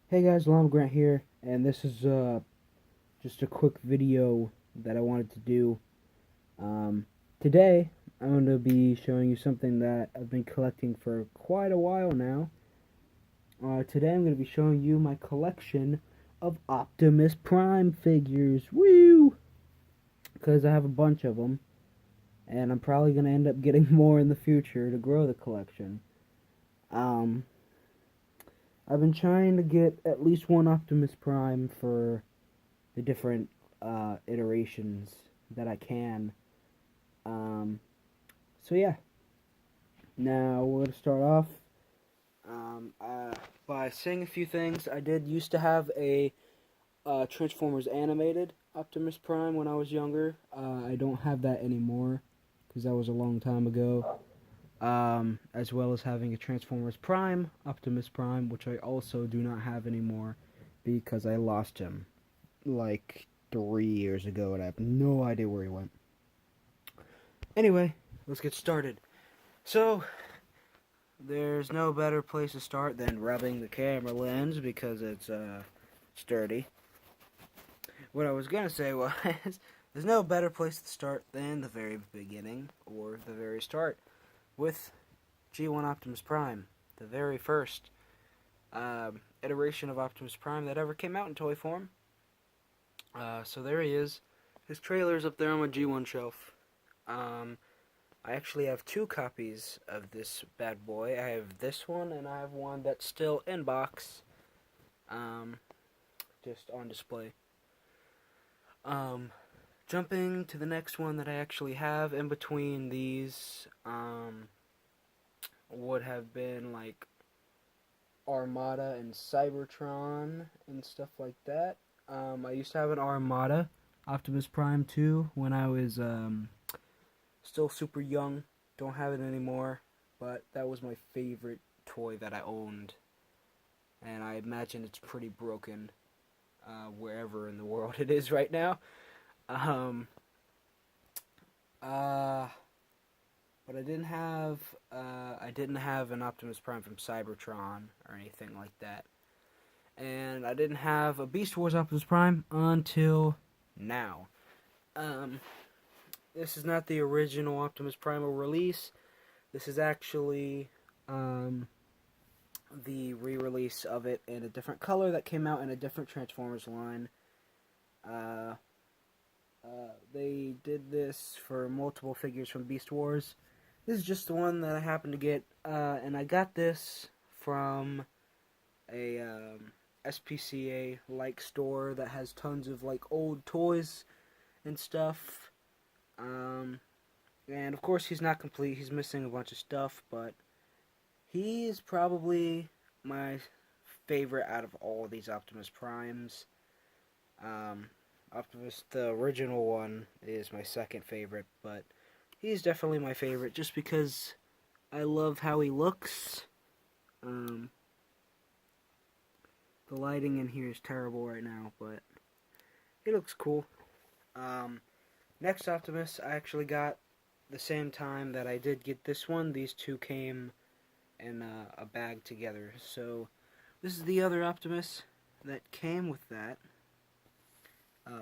Hey guys, Lama Grant here, and this is just a quick video that I wanted to do. Um, Today, I'm going to be showing you something that I've been collecting for quite a while now. Today, I'm going to be showing you my collection of Optimus Prime figures. Woo! Because I have a bunch of them, and I'm probably going to end up getting more in the future to grow the collection. Um, I've been trying to get at least one Optimus Prime for the different iterations that I can. Um, so yeah, now we're gonna start off by saying a few things. I did used to have a Transformers animated Optimus Prime when I was younger. I don't have that anymore because that was a long time ago. As well as having a Transformers Prime, Optimus Prime, which I also do not have anymore because I lost him like 3 years ago and I have no idea where he went. Anyway, let's get started. So, there's no better place to start than rubbing the camera lens because it's sturdy. What I was gonna say was, there's no better place to start than the very beginning or the very start with G1 Optimus Prime, the very first iteration of Optimus Prime that ever came out in toy form. So there he is. His trailer's up there on my G1 shelf. I actually have two copies of this bad boy. I have this one, and I have one that's still in box, just on display. Jumping to the next one that I actually have in between these, would have been like Armada and Cybertron and stuff like that. I used to have an Armada Optimus Prime too when I was still super young. Don't have it anymore, but that was my favorite toy that I owned. And I imagine it's pretty broken wherever in the world it is right now. Um, but I didn't have an Optimus Prime from Cybertron or anything like that. And I didn't have a Beast Wars Optimus Prime until now. This is not the original Optimus Primal release. This is actually the re-release of it in a different color that came out in a different Transformers line. They did this for multiple figures from Beast Wars. This is just the one that I happened to get, and I got this from a SPCA-like store that has tons of like old toys and stuff. And of course he's not complete, he's missing a bunch of stuff, but he is probably my favorite out of all of these Optimus Primes. Optimus, the original one, is my second favorite, but he's definitely my favorite just because I love how he looks. The lighting in here is terrible right now, but he looks cool. Next Optimus, I actually got the same time that I did get this one. These two came in a bag together. So this is the other Optimus that came with that.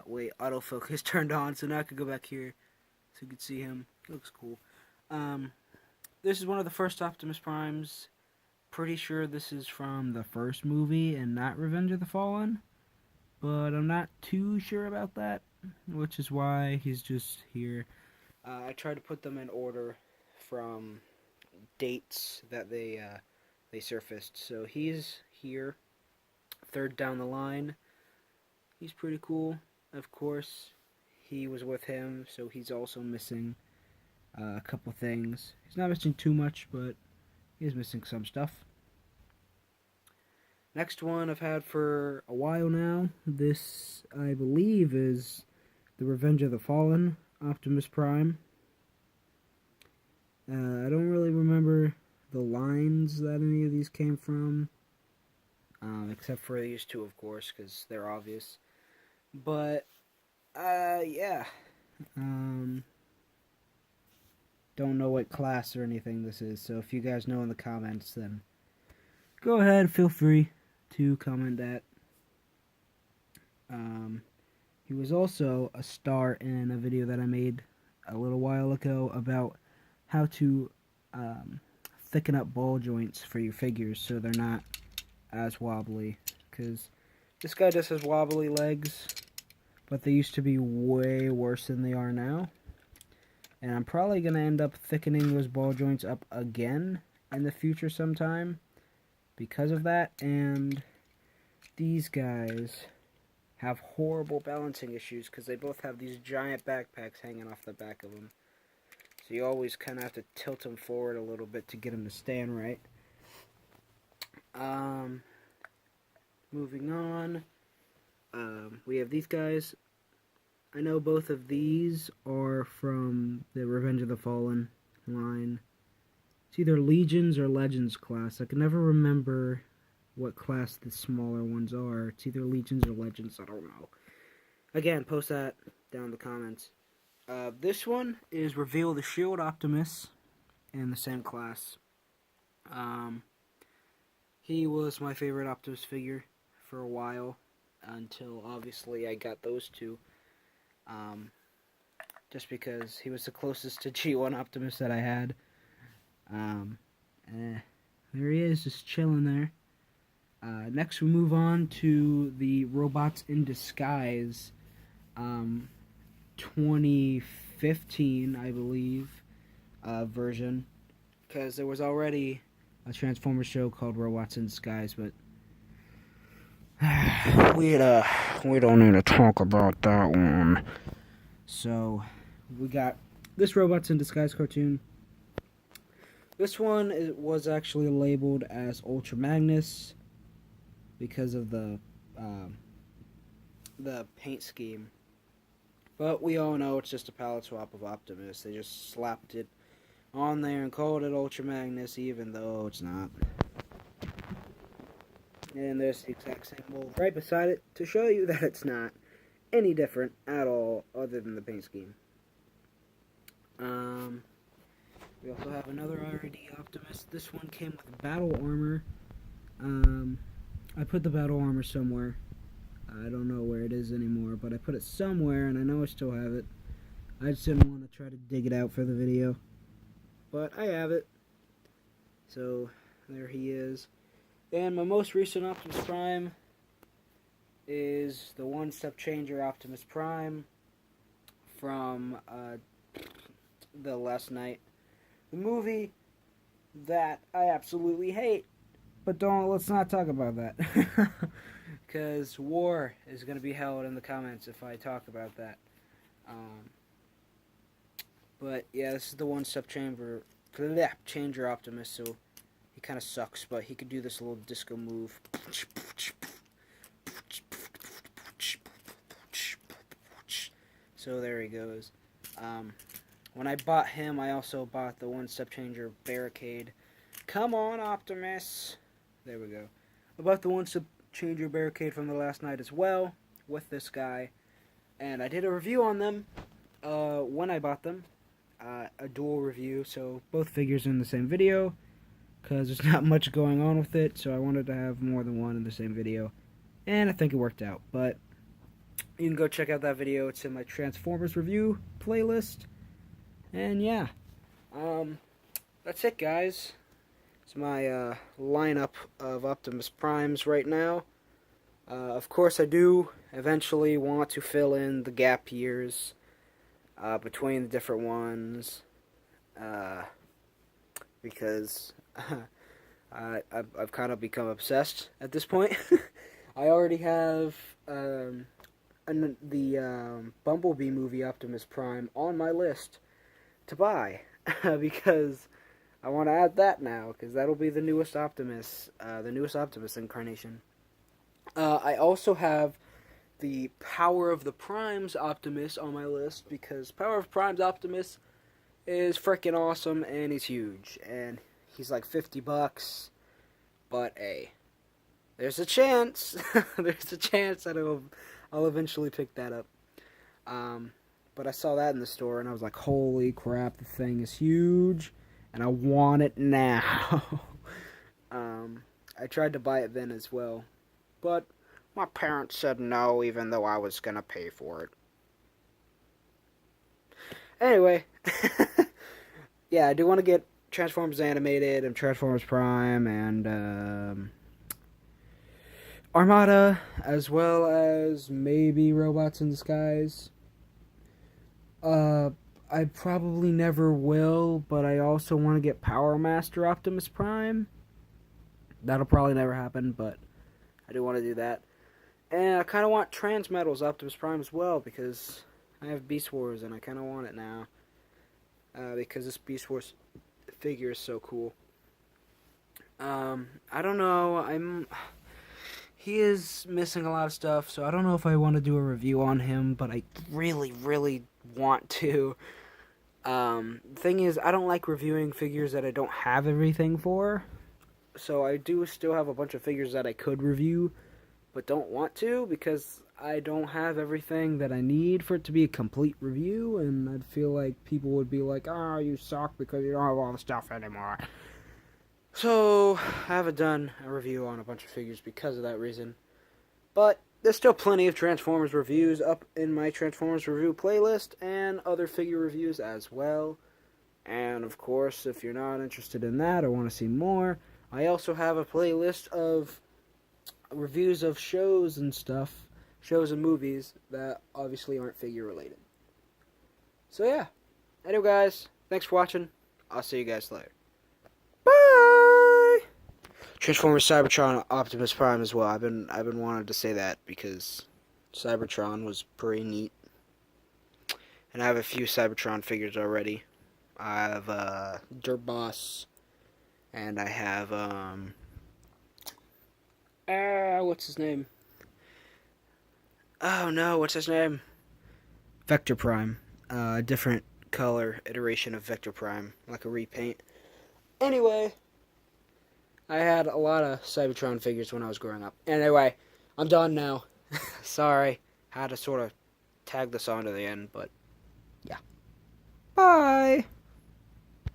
Wait, autofocus turned on, so now I can go back here so you can see him. He looks cool. This is one of the first Optimus Primes. Pretty sure this is from the first movie and not Revenge of the Fallen, but I'm not too sure about that, which is why he's just here. I tried to put them in order from dates that they surfaced. So he's here, third down the line. He's pretty cool. Of course, he was with him, so he's also missing a couple things. He's not missing too much, but he's missing some stuff. Next one I've had for a while now. This, I believe, is the Revenge of the Fallen Optimus Prime. I don't really remember the lines that any of these came from, except for these two, of course, because they're obvious. But, yeah. Don't know what class or anything this is, so if you guys know in the comments, then go ahead, feel free. to comment that. He was also a star in a video that I made a little while ago about how to thicken up ball joints for your figures so they're not as wobbly. Because this guy just has wobbly legs, but they used to be way worse than they are now. And I'm probably going to end up thickening those ball joints up again in the future sometime because of that. And these guys have horrible balancing issues because they both have these giant backpacks hanging off the back of them. So you always kind of have to tilt them forward a little bit to get them to stand right. Moving on, we have these guys. I know both of these are from the Revenge of the Fallen line. It's either Legions or Legends class. I can never remember what class the smaller ones are. It's either Legions or Legends, I don't know. Again, post that down in the comments. This one is Reveal the Shield Optimus in the same class. He was my favorite Optimus figure for a while, until obviously I got those two. Just because he was the closest to G1 Optimus that I had. There he is, just chilling there. Next we move on to the Robots in Disguise 2015, I believe, version. Because there was already a Transformers show called Robots in Disguise, but we don't need to talk about that one. So we got this Robots in Disguise cartoon. This one was actually labeled as Ultra Magnus because of the paint scheme. But we all know it's just a palette swap of Optimus. They just slapped it on there and called it Ultra Magnus, even though it's not. And there's the exact same mold right beside it to show you that it's not any different at all other than the paint scheme. We also have another R&D Optimus. This one came with battle armor. I put the battle armor somewhere. I don't know where it is anymore, but I put it somewhere, and I know I still have it. I just didn't want to try to dig it out for the video. But I have it. So, there he is. And my most recent Optimus Prime is the one-step changer Optimus Prime from the Last Night. The movie that I absolutely hate. But let's not talk about that. Because war is going to be held in the comments if I talk about that. But yeah, this is the one-step changer Optimus, so he kind of sucks, but he could do this little disco move. So there he goes. When I bought him, I also bought the one-step changer barricade. Come on, Optimus! There we go. I bought the one-step changer barricade from the Last Night as well, with this guy. And I did a review on them when I bought them. A dual review, so both figures in the same video, because there's not much going on with it, so I wanted to have more than one in the same video. And I think it worked out, but you can go check out that video. It's in my Transformers review playlist. And yeah, that's it, guys. It's my lineup of Optimus Primes right now. Of course, I do eventually want to fill in the gap years between the different ones, because I've kind of become obsessed at this point. I already have the Bumblebee movie Optimus Prime on my list to buy, because I want to add that now, because that'll be the newest Optimus incarnation. I also have the Power of the Primes Optimus on my list, because Power of Primes Optimus is freaking awesome, and he's huge, and he's like $50, but hey, there's a chance, that I'll eventually pick that up. But I saw that in the store, and I was like, holy crap, the thing is huge, and I want it now. I tried to buy it then as well, but my parents said no, even though I was gonna pay for it. Anyway, yeah, I do want to get Transformers Animated and Transformers Prime and Armada, as well as maybe Robots in Disguise. I probably never will, but I also want to get Power Master Optimus Prime. That'll probably never happen, but I do want to do that. And I kind of want Transmetal's Optimus Prime as well, because I have Beast Wars and I kind of want it now. Because this Beast Wars figure is so cool. I don't know, he is missing a lot of stuff, so I don't know if I want to do a review on him, but I really, really want to. The thing is, I don't like reviewing figures that I don't have everything for. So I do still have a bunch of figures that I could review, but don't want to, because I don't have everything that I need for it to be a complete review, and I'd feel like people would be like, oh, you suck because you don't have all the stuff anymore. So, I haven't done a review on a bunch of figures because of that reason. But there's still plenty of Transformers reviews up in my Transformers review playlist, and other figure reviews as well. And of course, if you're not interested in that or want to see more, I also have a playlist of reviews of shows and stuff, shows and movies that obviously aren't figure related. So yeah. Anyway guys, thanks for watching. I'll see you guys later. Bye! Transformers Cybertron Optimus Prime as well. I've been wanting to say that because Cybertron was pretty neat. And I have a few Cybertron figures already. I have Dirt Boss, and I have what's his name? Oh no, what's his name? Vector Prime. A different color iteration of Vector Prime, like a repaint. Anyway, I had a lot of Cybertron figures when I was growing up. Anyway, I'm done now. Sorry, had to sort of tag this on to the end, but yeah. Bye!